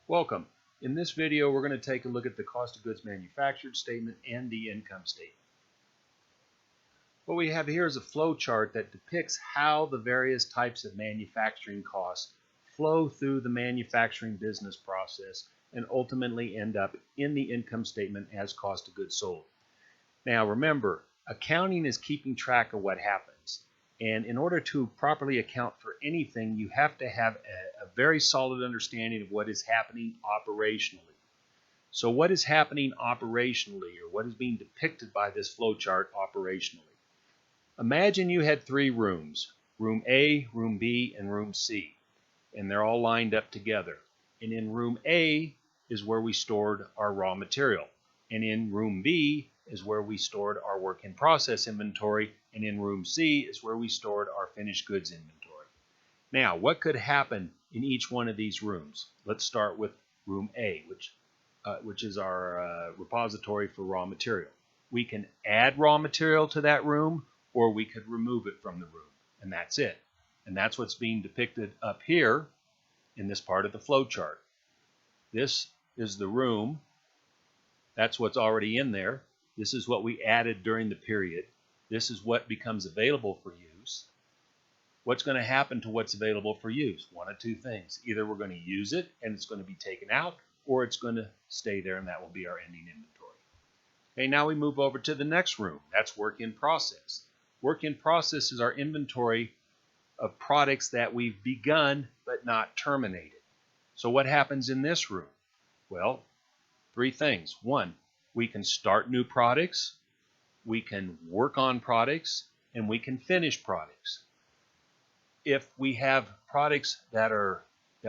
Welcome. In this video, we're going to take a look at the cost of goods manufactured statement and the income statement. What we have here is a flow chart that depicts how the various types of manufacturing costs flow through the manufacturing business process and ultimately end up in the income statement as cost of goods sold. Now remember, accounting is keeping track of what happens. And in order to properly account for anything, you have to have a very solid understanding of what is happening operationally. So what is happening operationally, or what is being depicted by this flowchart operationally? Imagine you had three rooms, room A, room B, and room C, and they're all lined up together. And in room A is where we stored our raw material. And in room B is where we stored our work in process inventory, and in room C is where we stored our finished goods inventory. Now, what could happen in each one of these rooms? Let's start with room A, which is our repository for raw material. We can add raw material to that room, or we could remove it from the room, and that's it. And that's what's being depicted up here in this part of the flow chart. This is the room. That's what's already in there. This is what we added during the period. This is what becomes available for use. What's going to happen to what's available for use? One of two things. Either we're going to use it and it's going to be taken out, or it's going to stay there and that will be our ending inventory. Okay, now we move over to the next room. That's work in process. Work in process is our inventory of products that we've begun but not terminated. So what happens in this room? Well, three things. One, we can start new products, we can work on products, and we can finish products. If we have products that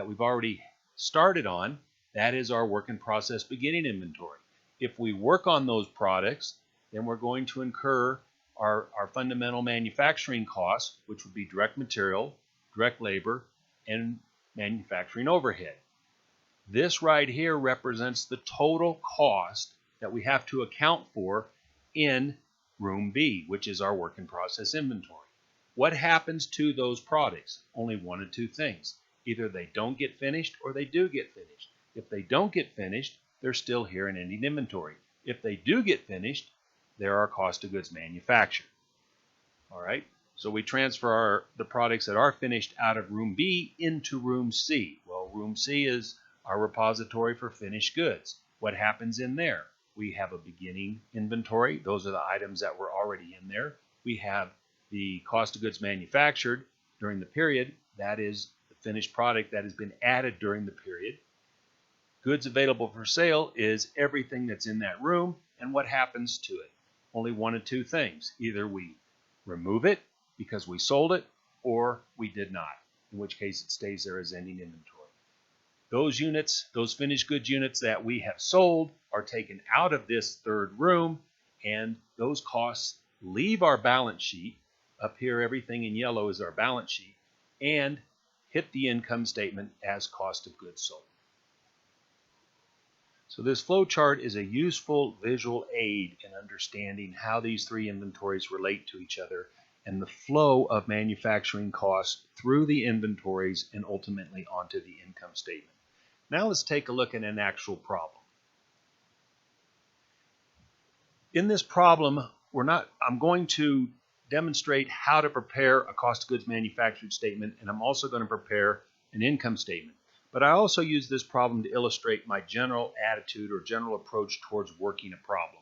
we've already started on, that is our work in process beginning inventory. If we work on those products, then we're going to incur our fundamental manufacturing costs, which would be direct material, direct labor, and manufacturing overhead. This right here represents the total cost that we have to account for in room B, which is our work in process inventory. What happens to those products? Only one of two things. Either they don't get finished or they do get finished. If they don't get finished, they're still here in ending inventory. If they do get finished, they're our cost of goods manufactured. All right, so we transfer the products that are finished out of room B into room C. Well, room C is our repository for finished goods. What happens in there? We have a beginning inventory. Those are the items that were already in there. We have the cost of goods manufactured during the period. That is the finished product that has been added during the period. Goods available for sale is everything that's in that room, and what happens to it? Only one of two things. Either we remove it because we sold it, or we did not, in which case it stays there as ending inventory. Those units, those finished goods units that we have sold, are taken out of this third room, and those costs leave our balance sheet. Up here, everything in yellow is our balance sheet, and hit the income statement as cost of goods sold. So this flow chart is a useful visual aid in understanding how these three inventories relate to each other and the flow of manufacturing costs through the inventories and ultimately onto the income statement. Now let's take a look at an actual problem. In this problem, I'm going to demonstrate how to prepare a cost of goods manufactured statement, and I'm also going to prepare an income statement. But I also use this problem to illustrate my general attitude or general approach towards working a problem.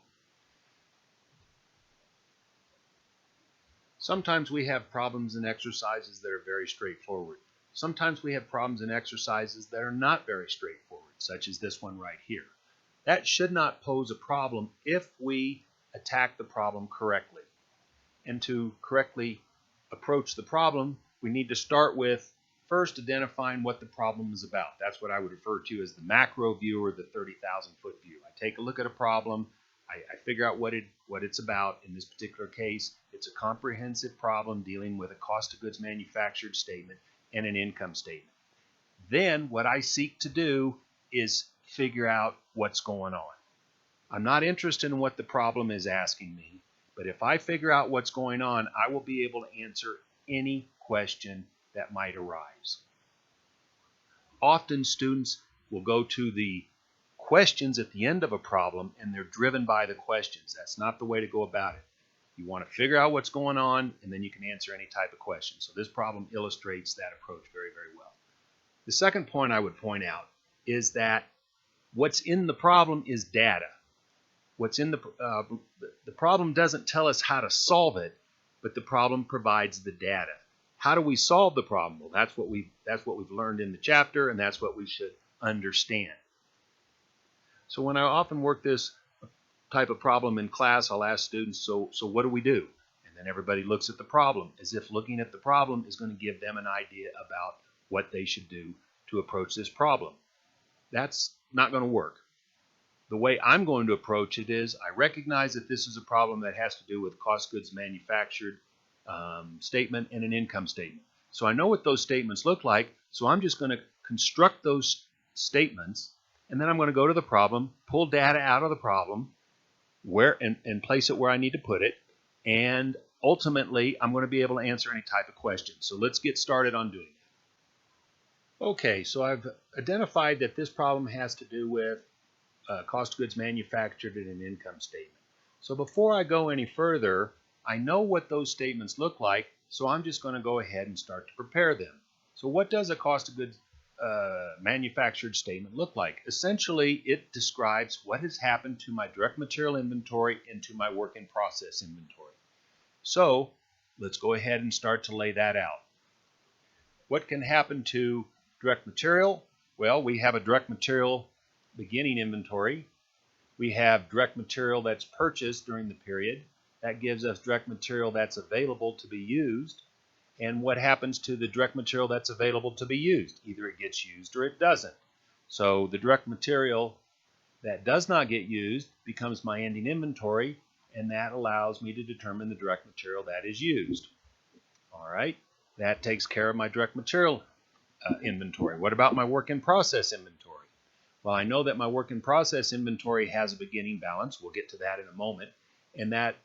Sometimes we have problems in exercises that are very straightforward. Sometimes we have problems in exercises that are not very straightforward, such as this one right here. That should not pose a problem if we attack the problem correctly. And to correctly approach the problem, we need to start with first identifying what the problem is about. That's what I would refer to as the macro view or the 30,000-foot view. I take a look at a problem, I figure out what it's about. In this particular case, it's a comprehensive problem dealing with a cost of goods manufactured statement and an income statement. Then what I seek to do is figure out what's going on. I'm not interested in what the problem is asking me, but if I figure out what's going on, I will be able to answer any question that might arise. Often students will go to the questions at the end of a problem, and they're driven by the questions. That's not the way to go about it. You want to figure out what's going on, and then you can answer any type of question. So this problem illustrates that approach very, very well. The second point I would point out is that what's in the problem is data. What's in the problem doesn't tell us how to solve it, but the problem provides the data. How do we solve the problem? Well, that's what we've learned in the chapter, and that's what we should understand. So when I often work this type of problem in class, I'll ask students, so what do we do? And then everybody looks at the problem, as if looking at the problem is going to give them an idea about what they should do to approach this problem. That's not going to work. The way I'm going to approach it is I recognize that this is a problem that has to do with cost of goods manufactured statement and an income statement. So I know what those statements look like, so I'm just going to construct those statements, and then I'm going to go to the problem, pull data out of the problem, and place it where I need to put it, and ultimately I'm going to be able to answer any type of question. So let's get started on doing that. Okay, so I've identified that this problem has to do with cost of goods manufactured in an income statement. So before I go any further, I know what those statements look like, so I'm just going to go ahead and start to prepare them. So what does a cost of goods manufactured statement look like? Essentially, it describes what has happened to my direct material inventory and to my work in process inventory. So let's go ahead and start to lay that out. What can happen to direct material? Well, we have a direct material beginning inventory. We have direct material that's purchased during the period. That gives us direct material that's available to be used. And what happens to the direct material that's available to be used? Either it gets used or it doesn't. So the direct material that does not get used becomes my ending inventory, and that allows me to determine the direct material that is used. All right, that takes care of my direct material inventory. What about my work in process inventory? Well, I know that my work in process inventory has a beginning balance. We'll get to that in a moment. And that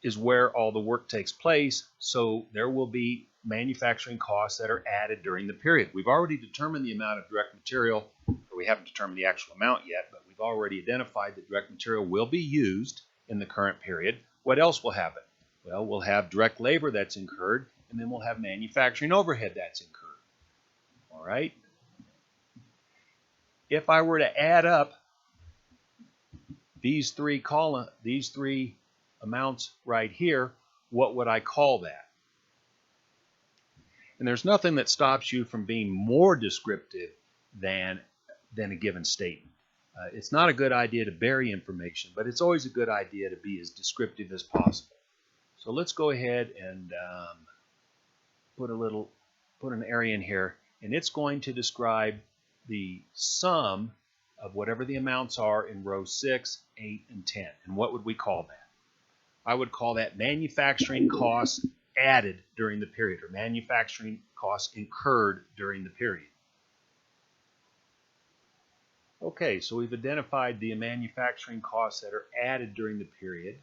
is where all the work takes place, so there will be manufacturing costs that are added during the period. We've already determined the amount of direct material, or we haven't determined the actual amount yet, but we've already identified that direct material will be used in the current period. What else will happen? Well, we'll have direct labor that's incurred, and then we'll have manufacturing overhead that's incurred. All right? If I were to add up these three amounts right here, what would I call that? And there's nothing that stops you from being more descriptive than a given statement. It's not a good idea to bury information, but it's always a good idea to be as descriptive as possible. So let's go ahead and put an area in here, and it's going to describe the sum of whatever the amounts are in rows 6, 8, and 10. And what would we call that? I would call that manufacturing costs added during the period, or manufacturing costs incurred during the period. Okay, so we've identified the manufacturing costs that are added during the period.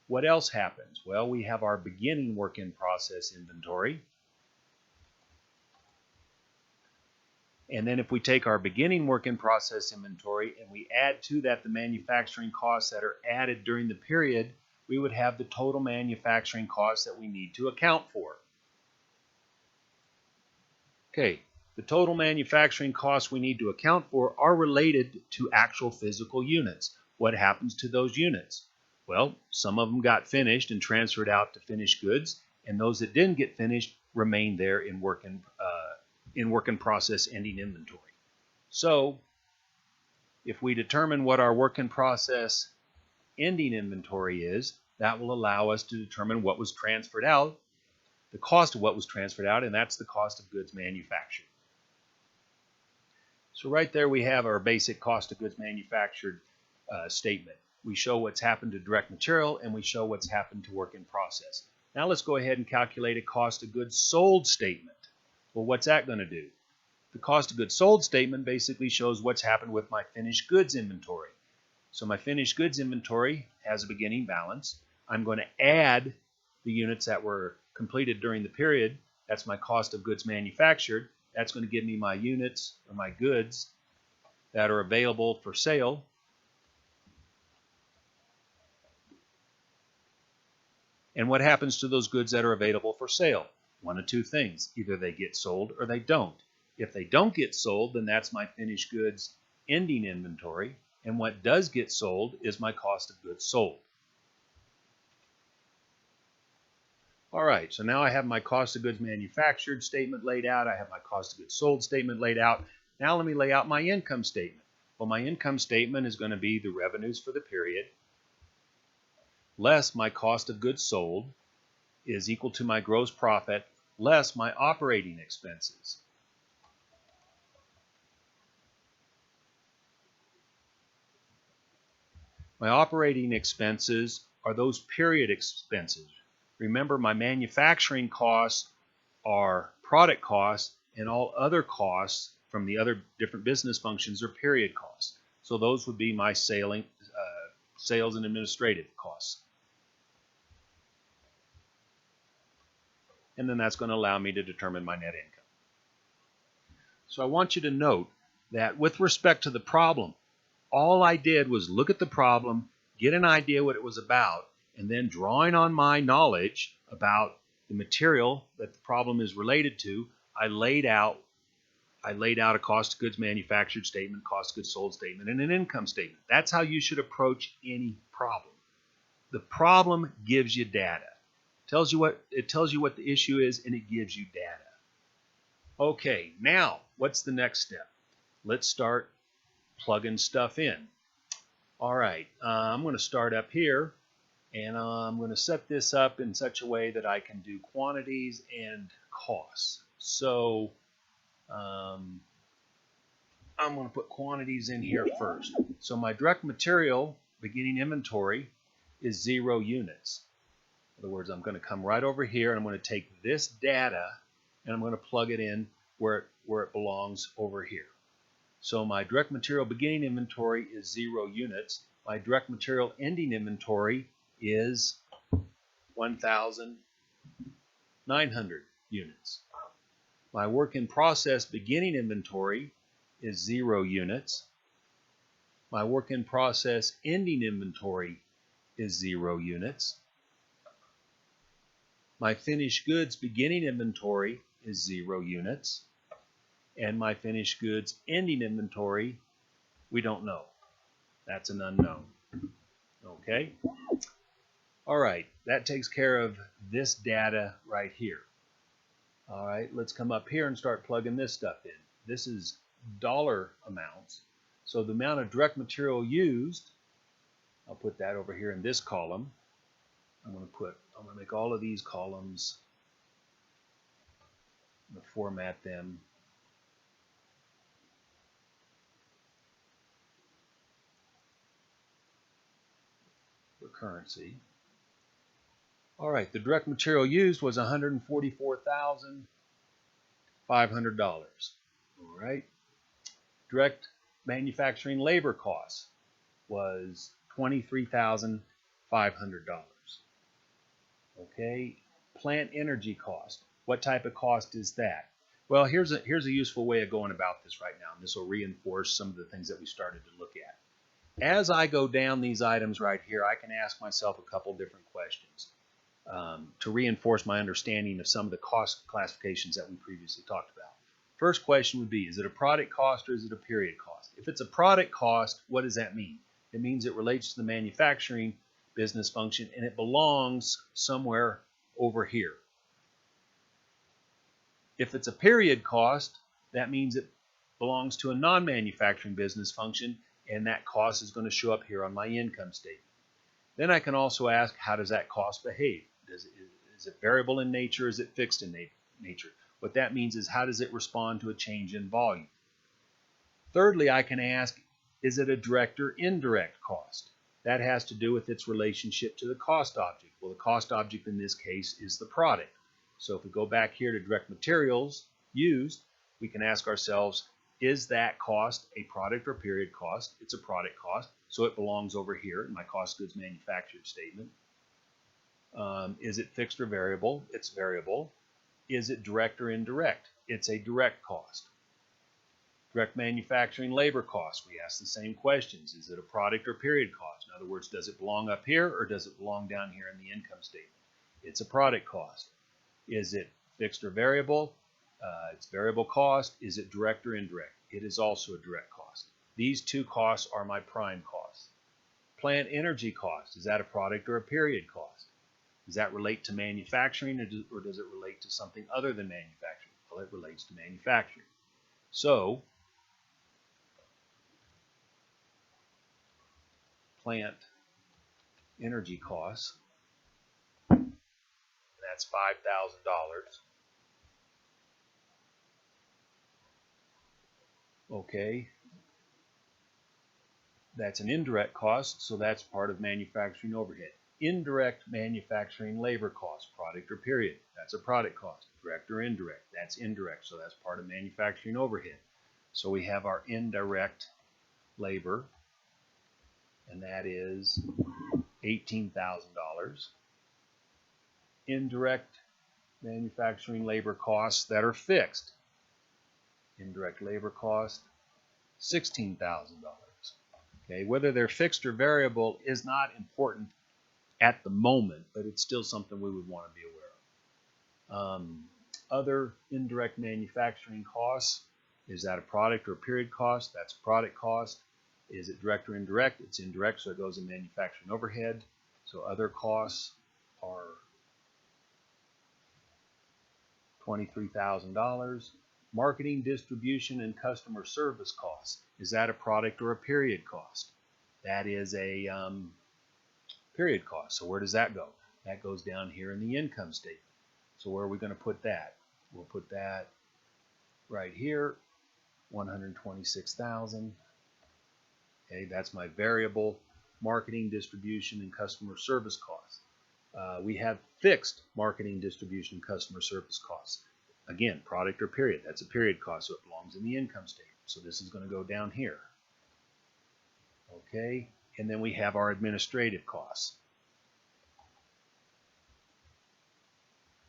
What else happens? Well, we have our beginning work in process inventory. And then if we take our beginning work in process inventory and we add to that the manufacturing costs that are added during the period, we would have the total manufacturing costs that we need to account for. Okay, the total manufacturing costs we need to account for are related to actual physical units. What happens to those units? Well, some of them got finished and transferred out to finished goods, and those that didn't get finished remained there in work in process ending inventory. So if we determine what our work in process ending inventory is, that will allow us to determine what was transferred out, the cost of what was transferred out, and that's the cost of goods manufactured. So right there we have our basic cost of goods manufactured statement. We show what's happened to direct material, and we show what's happened to work in process. Now let's go ahead and calculate a cost of goods sold statement. Well, what's that going to do? The cost of goods sold statement basically shows what's happened with my finished goods inventory. So my finished goods inventory has a beginning balance. I'm going to add the units that were completed during the period. That's my cost of goods manufactured. That's going to give me my units or my goods that are available for sale. And what happens to those goods that are available for sale? One of two things. Either they get sold or they don't. If they don't get sold, then that's my finished goods ending inventory. And what does get sold is my cost of goods sold. All right, so now I have my cost of goods manufactured statement laid out. I have my cost of goods sold statement laid out. Now let me lay out my income statement. Well, my income statement is going to be the revenues for the period, less my cost of goods sold, is equal to my gross profit, less my operating expenses. My operating expenses are those period expenses. Remember, my manufacturing costs are product costs, and all other costs from the other different business functions are period costs. So those would be my sales and administrative costs. And then that's going to allow me to determine my net income. So I want you to note that with respect to the problem, all I did was look at the problem, get an idea what it was about, and then drawing on my knowledge about the material that the problem is related to, I laid out a cost of goods manufactured statement, cost of goods sold statement, and an income statement. That's how you should approach any problem. The problem gives you data. It tells you what the issue is, and it gives you data. Okay, now what's the next step? Let's start plugging stuff in. All right, I'm going to start up here, and I'm going to set this up in such a way that I can do quantities and costs. So I'm going to put quantities in here first. So my direct material beginning inventory is 0 units. In other words, I'm going to come right over here, and I'm going to take this data, and I'm going to plug it in where it belongs over here. So my direct material beginning inventory is 0 units. My direct material ending inventory is 1,900 units. My work in process beginning inventory is 0 units. My work in process ending inventory is 0 units. My finished goods beginning inventory is 0 units. And my finished goods ending inventory, we don't know. That's an unknown. Okay? All right, that takes care of this data right here. All right, let's come up here and start plugging this stuff in. This is dollar amounts. So the amount of direct material used, I'll put that over here in this column. I'm going to make all of these columns, I'm going to format them. For currency. All right, the direct material used was $144,500. All right. Direct manufacturing labor costs was $23,500. Okay. Plant energy cost. What type of cost is that? Well, here's a useful way of going about this right now, and this will reinforce some of the things that we started to look at. As I go down these items right here, I can ask myself a couple different questions to reinforce my understanding of some of the cost classifications that we previously talked about. First question would be, is it a product cost or is it a period cost? If it's a product cost, what does that mean? It means it relates to the manufacturing business function and it belongs somewhere over here. If it's a period cost, that means it belongs to a non-manufacturing business function, and that cost is going to show up here on my income statement. Then I can also ask, how does that cost behave? Is it variable in nature? Is it fixed in nature? What that means is, how does it respond to a change in volume? Thirdly, I can ask, is it a direct or indirect cost? That has to do with its relationship to the cost object. Well, the cost object in this case is the product. So if we go back here to direct materials used, we can ask ourselves, is that cost a product or period cost? It's a product cost, so it belongs over here in my cost of goods manufactured statement. Is it fixed or variable? It's variable. Is it direct or indirect? it's a direct cost. Direct manufacturing labor cost, we ask the same questions. Is it a product or period cost? In other words, does it belong up here or does it belong down here in the income statement? It's a product cost. Is it fixed or variable? It's variable cost. Is it direct or indirect? It is also a direct cost. These two costs are my prime costs. Plant energy cost, is that a product or a period cost? Does that relate to manufacturing or does it relate to something other than manufacturing? Well, it relates to manufacturing. So, plant energy costs, that's $5,000. Okay, that's an indirect cost, so that's part of manufacturing overhead. Indirect manufacturing labor cost, product or period, that's a product cost. Direct or indirect, that's indirect, so that's part of manufacturing overhead. So we have our indirect labor, and that is $18,000. Indirect manufacturing labor costs that are fixed. Indirect labor cost, $16,000. Okay, whether they're fixed or variable is not important at the moment, but it's still something we would want to be aware of. Other indirect manufacturing costs, is that a product or a period cost? That's a product cost. Is it direct or indirect? It's indirect, so it goes in manufacturing overhead. So other costs are $23,000. Marketing, distribution, and customer service costs. Is that a product or a period cost? That is a period cost. So where does that go? That goes down here in the income statement. So where are we going to put that? We'll put that right here, $126,000. Okay, that's my variable marketing, distribution, and customer service costs. We have fixed marketing, distribution, and customer service costs. Again, product or period. That's a period cost, so it belongs in the income statement. So this is going to go down here. Okay, and then we have our administrative costs.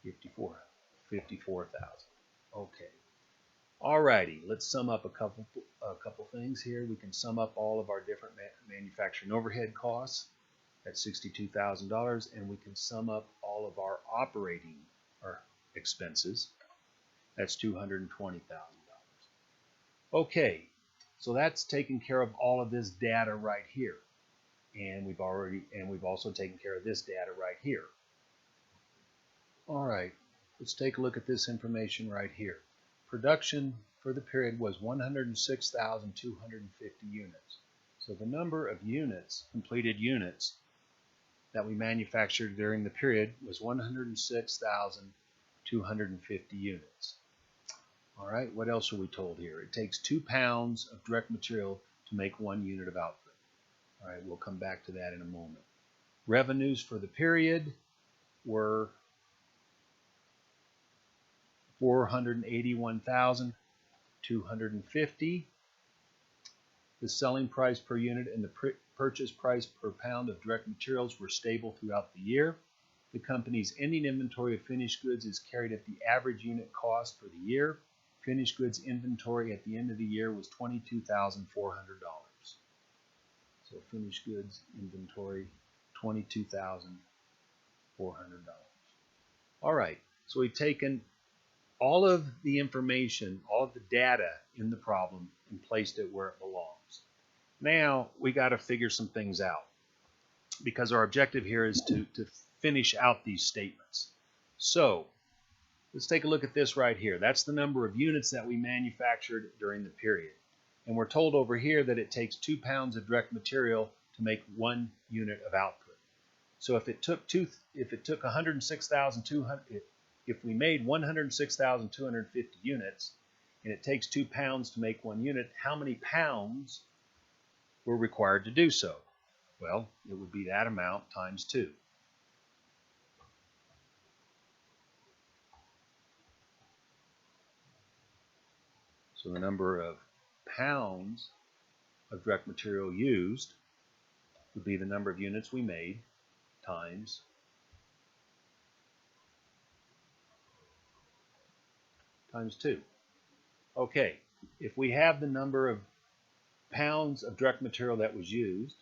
$54,000. Okay. Alrighty, let's sum up a couple things here. We can sum up all of our different manufacturing overhead costs. That's $62,000, and we can sum up all of our operating expenses. That's $220,000. Okay, so that's taken care of all of this data right here, and we've also taken care of this data right here. All right, let's take a look at this information right here. Production for the period was 106,250 units. So the number of units, completed units, that we manufactured during the period was 106,250 units. All right, what else are we told here? It takes 2 pounds of direct material to make 1 unit of output. All right, we'll come back to that in a moment. Revenues for the period were $481,250. The selling price per unit and the purchase price per pound of direct materials were stable throughout the year. The company's ending inventory of finished goods is carried at the average unit cost for the year. Finished goods inventory at the end of the year was $22,400. So finished goods inventory, $22,400. All right, so we've taken all of the information, all of the data in the problem and placed it where it belongs. Now we got to figure some things out because our objective here is to finish out these statements. So let's take a look at this right here. That's the number of units that we manufactured during the period. And we're told over here that it takes 2 pounds of direct material to make 1 unit of output. So if it took 106,200, if we made 106,250 units and it takes 2 pounds to make 1 unit, how many pounds were required to do so? Well, it would be that amount times 2. So the number of pounds of direct material used would be the number of units we made times times 2. Okay, if we have the number of pounds of direct material that was used,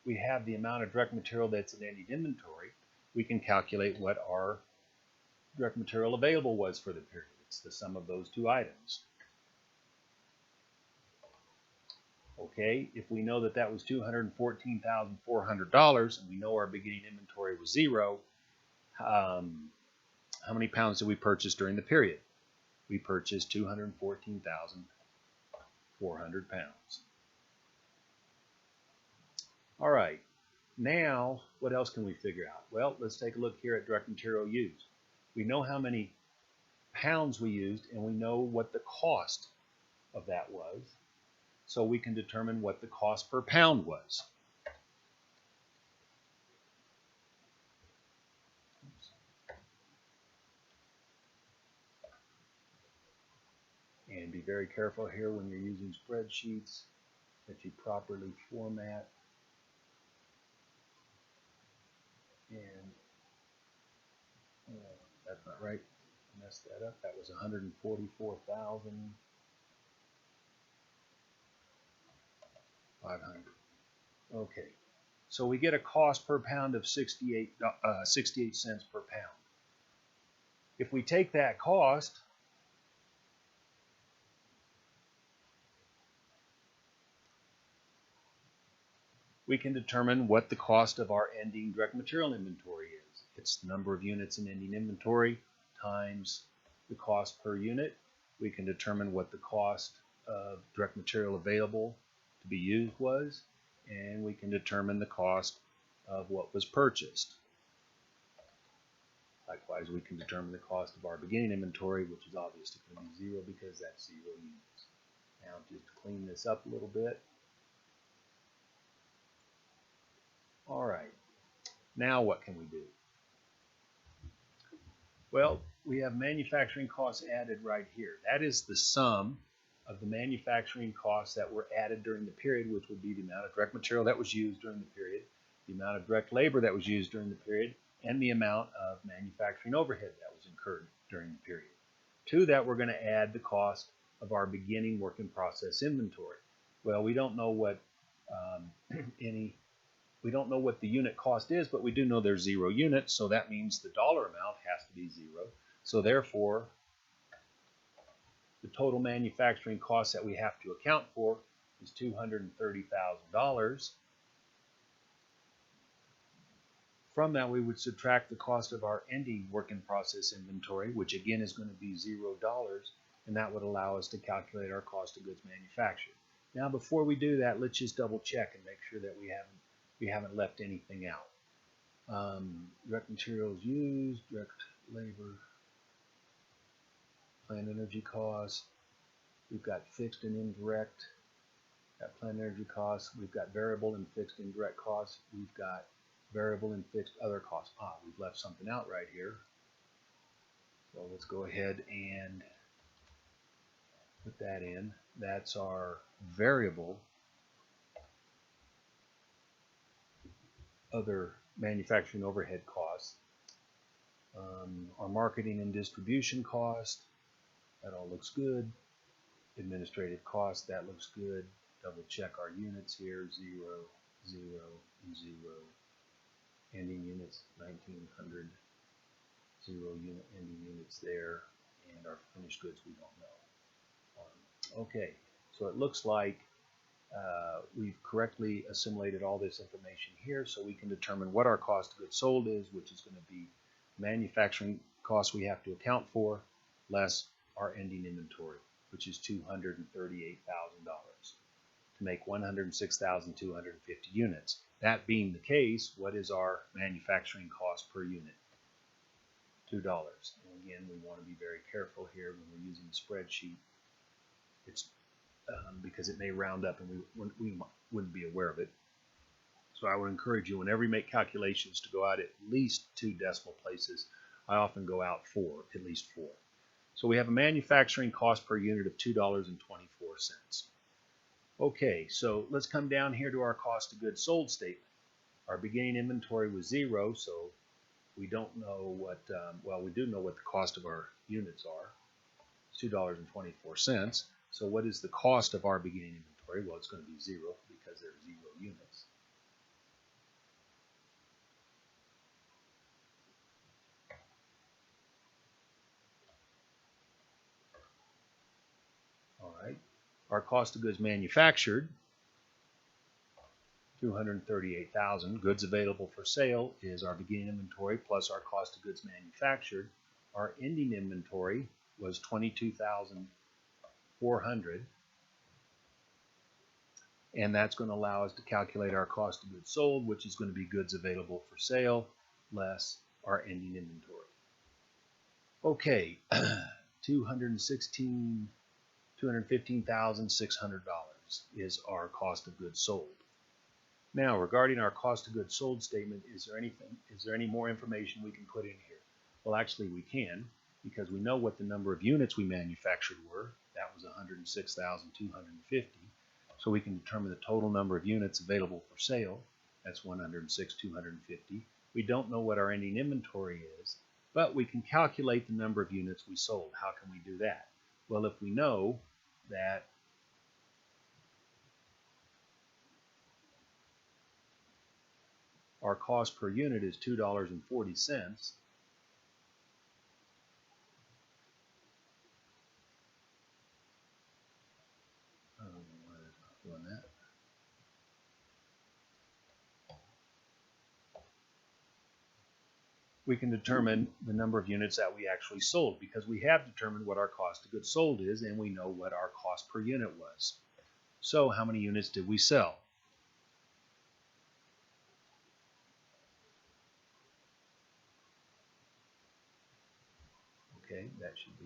we have the amount of direct material that's in ending inventory, we can calculate what our direct material available was for the period. It's the sum of those two items. Okay, if we know that that was $214,400 and we know our beginning inventory was 0, how many pounds did we purchase during the period? We purchased 214,400 pounds. All right, now what else can we figure out? Well, let's take a look here at direct material used. We know how many pounds we used and we know what the cost of that was. So we can determine what the cost per pound was. And be very careful here when you're using spreadsheets that you properly format. And that's not right. I messed that up. That was 144,500. Okay. So we get a cost per pound of 68 cents per pound. If we take that cost we can determine what the cost of our ending direct material inventory is. It's the number of units in ending inventory times the cost per unit. We can determine what the cost of direct material available to be used was, and we can determine the cost of what was purchased. Likewise, we can determine the cost of our beginning inventory, which is obviously going to be 0 because that's 0 units. Now, just to clean this up a little bit. All right, now what can we do? Well, we have manufacturing costs added right here. That is the sum of the manufacturing costs that were added during the period, which would be the amount of direct material that was used during the period, the amount of direct labor that was used during the period, and the amount of manufacturing overhead that was incurred during the period. To that, we're going to add the cost of our beginning work in process inventory. Well, we don't know what we don't know what the unit cost is, but we do know there's 0 units, so that means the dollar amount has to be 0. So therefore, the total manufacturing cost that we have to account for is $230,000. From that, we would subtract the cost of our ending work in process inventory, which again is going to be $0, and that would allow us to calculate our cost of goods manufactured. Now, before we do that, let's just double check and make sure that we haven't left anything out. Direct materials used, direct labor, plant energy costs. We've got fixed and indirect. Got plant energy costs. We've got variable and fixed indirect costs. We've got variable and fixed other costs. We've left something out right here. So let's go ahead and put that in. That's our variable other manufacturing overhead costs. Our marketing and distribution cost, that all looks good. Administrative cost, that looks good. Double check our units here, 0, 0, and 0. Ending units, 1900. 0 unit ending units there, and our finished goods we don't know. Okay, so it looks like we've correctly assimilated all this information here, so we can determine what our cost of goods sold is, which is going to be manufacturing costs we have to account for, less our ending inventory, which is $238,000 to make 106,250 units. That being the case, what is our manufacturing cost per unit? $2. And again, we want to be very careful here when we're using the spreadsheet. It's because it may round up and we wouldn't be aware of it. So I would encourage you, whenever you make calculations, to go out at least 2 decimal places. I often go out 4, at least 4. So we have a manufacturing cost per unit of $2.24. Okay, so let's come down here to our cost of goods sold statement. Our beginning inventory was 0, so we don't know what, well, we do know what the cost of our units are. is $2.24. So what is the cost of our beginning inventory? Well, it's going to be 0 because there are 0 units. All right. Our cost of goods manufactured, $238,000. Goods available for sale is our beginning inventory plus our cost of goods manufactured. Our ending inventory was $22,400. And that's going to allow us to calculate our cost of goods sold, which is going to be goods available for sale less our ending inventory. Okay, $215,600 is our cost of goods sold. Now, regarding our cost of goods sold statement, is there any more information we can put in here? Well, actually we can, because we know what the number of units we manufactured were. That was 106,250. So we can determine the total number of units available for sale. That's 106,250. We don't know what our ending inventory is, but we can calculate the number of units we sold. How can we do that? Well, if we know that our cost per unit is $2.40, we can determine the number of units that we actually sold, because we have determined what our cost of goods sold is and we know what our cost per unit was. So how many units did we sell? Okay, that should be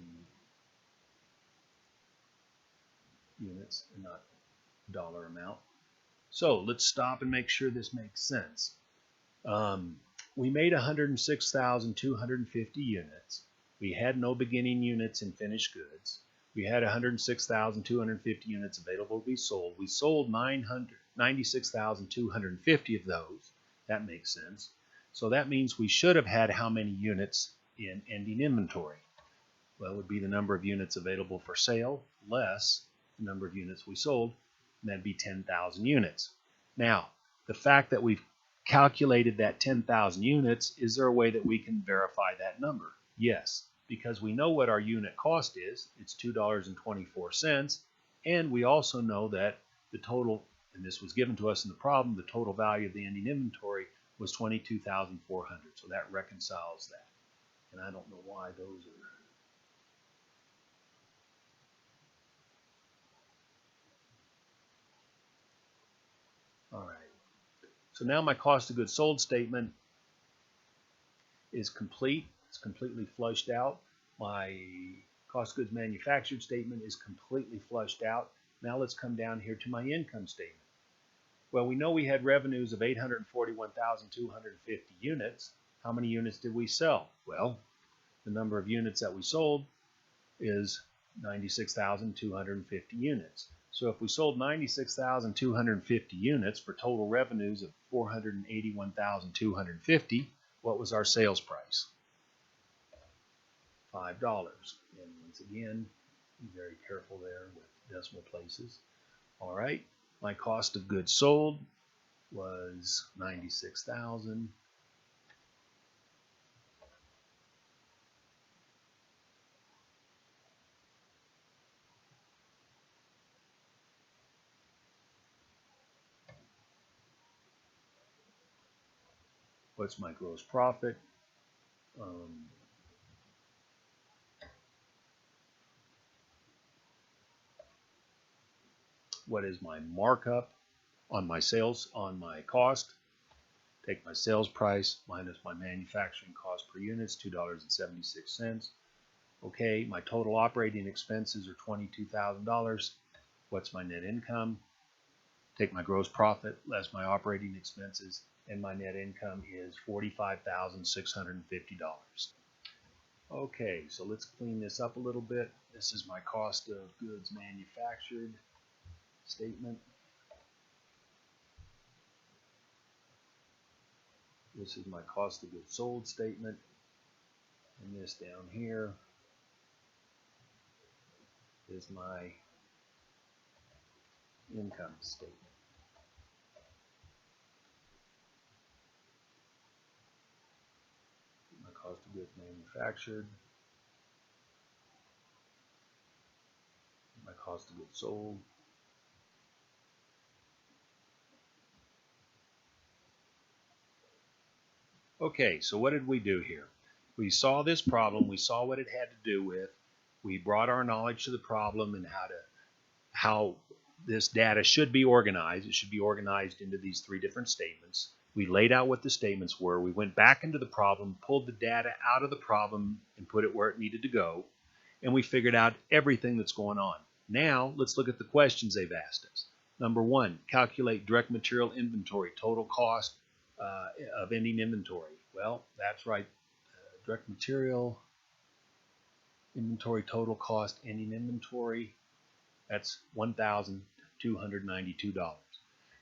units and not dollar amount. So let's stop and make sure this makes sense. We made 106,250 units. We had no beginning units in finished goods. We had 106,250 units available to be sold. We sold 96,250 of those. That makes sense. So that means we should have had how many units in ending inventory? Well, it would be the number of units available for sale less the number of units we sold, and that'd be 10,000 units. Now, the fact that we've calculated that 10,000 units, is there a way that we can verify that number? Yes, because we know what our unit cost is. It's $2.24, and we also know that the total, and this was given to us in the problem, the total value of the ending inventory was $22,400. So that reconciles that. And I don't know why those are. All right. So now my cost of goods sold statement is complete. It's completely flushed out. My cost of goods manufactured statement is completely flushed out. Now let's come down here to my income statement. Well, we know we had revenues of 841,250 units. How many units did we sell? Well, the number of units that we sold is 96,250 units. So if we sold 96,250 units for total revenues of 481,250, what was our sales price? $5. And once again, be very careful there with decimal places. All right, my cost of goods sold was 96,000. What's my gross profit? What is my markup on my sales, on my cost? Take my sales price minus my manufacturing cost per unit, is $2.76. Okay, my total operating expenses are $22,000. What's my net income? Take my gross profit less my operating expenses, and my net income is $45,650. Okay, so let's clean this up a little bit. This is my cost of goods manufactured statement. This is my cost of goods sold statement. And this down here is my income statement. My cost of goods manufactured, my cost of goods sold, okay, so what did we do here? We saw this problem, we saw what it had to do with, we brought our knowledge to the problem and how this data should be organized. It should be organized into these three different statements. We laid out what the statements were. We went back into the problem, pulled the data out of the problem and put it where it needed to go, and we figured out everything that's going on. Now, let's look at the questions they've asked us. Number one, calculate direct material inventory, total cost of ending inventory. Well, that's right. Direct material inventory, total cost, ending inventory. That's $1,292.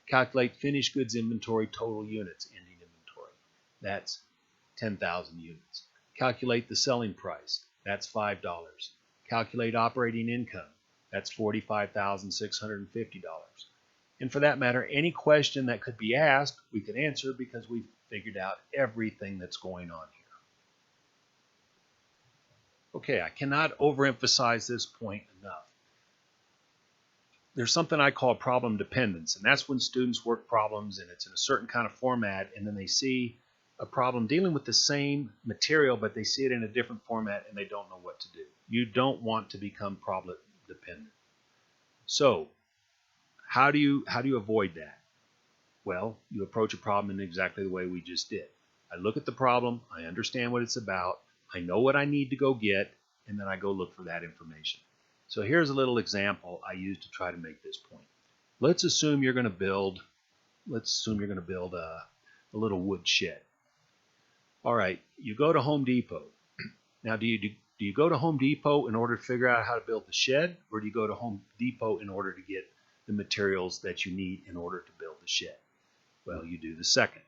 Calculate finished goods inventory, total units, ending inventory. That's 10,000 units. Calculate the selling price. That's $5. Calculate operating income. That's $45,650. And for that matter, any question that could be asked, we could answer because we've figured out everything that's going on here. Okay, I cannot overemphasize this point enough. There's something I call problem dependence, and that's when students work problems and it's in a certain kind of format, and then they see a problem dealing with the same material, but they see it in a different format and they don't know what to do. You don't want to become problem dependent. So, how do you avoid that? Well, you approach a problem in exactly the way we just did. I look at the problem, I understand what it's about, I know what I need to go get, and then I go look for that information. So here's a little example I used to try to make this point. Let's assume you're going to build a little wood shed. All right, you go to Home Depot. Now, do you go to Home Depot in order to figure out how to build the shed, or do you go to Home Depot in order to get the materials that you need in order to build the shed? Well, you do the second.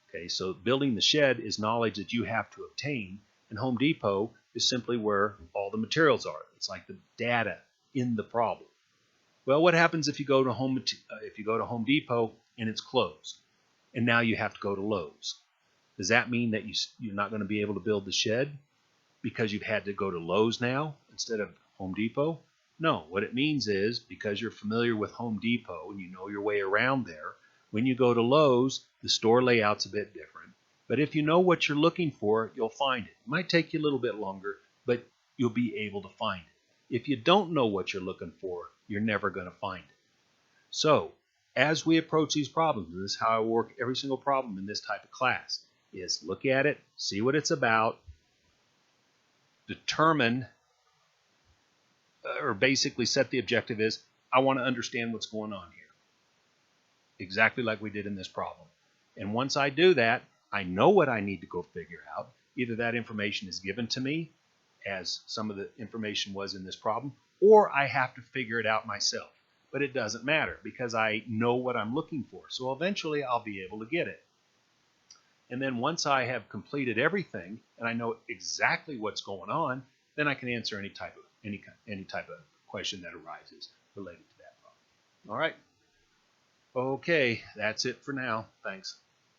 Okay, so building the shed is knowledge that you have to obtain, and Home Depot is simply where all the materials are. It's like the data in the problem. Well, what happens if you go to Home Depot and it's closed, and now you have to go to Lowe's? Does that mean that you're not going to be able to build the shed because you've had to go to Lowe's now instead of Home Depot? No, what it means is because you're familiar with Home Depot and you know your way around there, when you go to Lowe's, the store layout's a bit different. But if you know what you're looking for, you'll find it. It might take you a little bit longer, but you'll be able to find it. If you don't know what you're looking for, you're never going to find it. So, as we approach these problems, and this is how I work every single problem in this type of class, is look at it, see what it's about, determine, or basically set the objective is, I want to understand what's going on here. Exactly like we did in this problem. And once I do that, I know what I need to go figure out. Either that information is given to me, as some of the information was in this problem, or I have to figure it out myself. But it doesn't matter because I know what I'm looking for. So eventually I'll be able to get it. And then once I have completed everything and I know exactly what's going on, then I can answer any type of question that arises related to that problem. All right. Okay, that's it for now. Thanks.